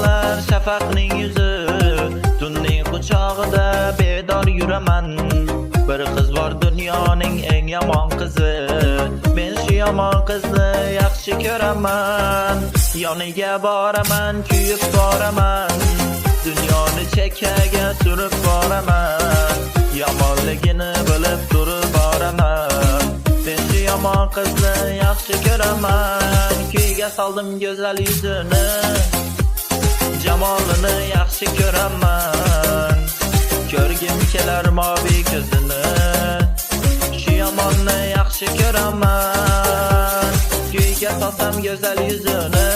yog'ilar shafaqning yuzi, tunning quchog'ida bedor yuraman. Bir qiz bor dunyoning eng yomon qizi, men shu yomon qizni yaxshi ko'raman. Yoniga boraman, kuyib boraman, dunyoni chekkaga surib boraman. Yomonligini bilib turib boraman, men shu yomon qizni yaxshi ko'raman. Kuyga soldim go'zal yuzini, jamolini yaxshi ko'raman. Ko'rgim kelar moviy ko'zini, shu yomonni yaxshi ko'raman. Kuyga solsam go'zal yuzini,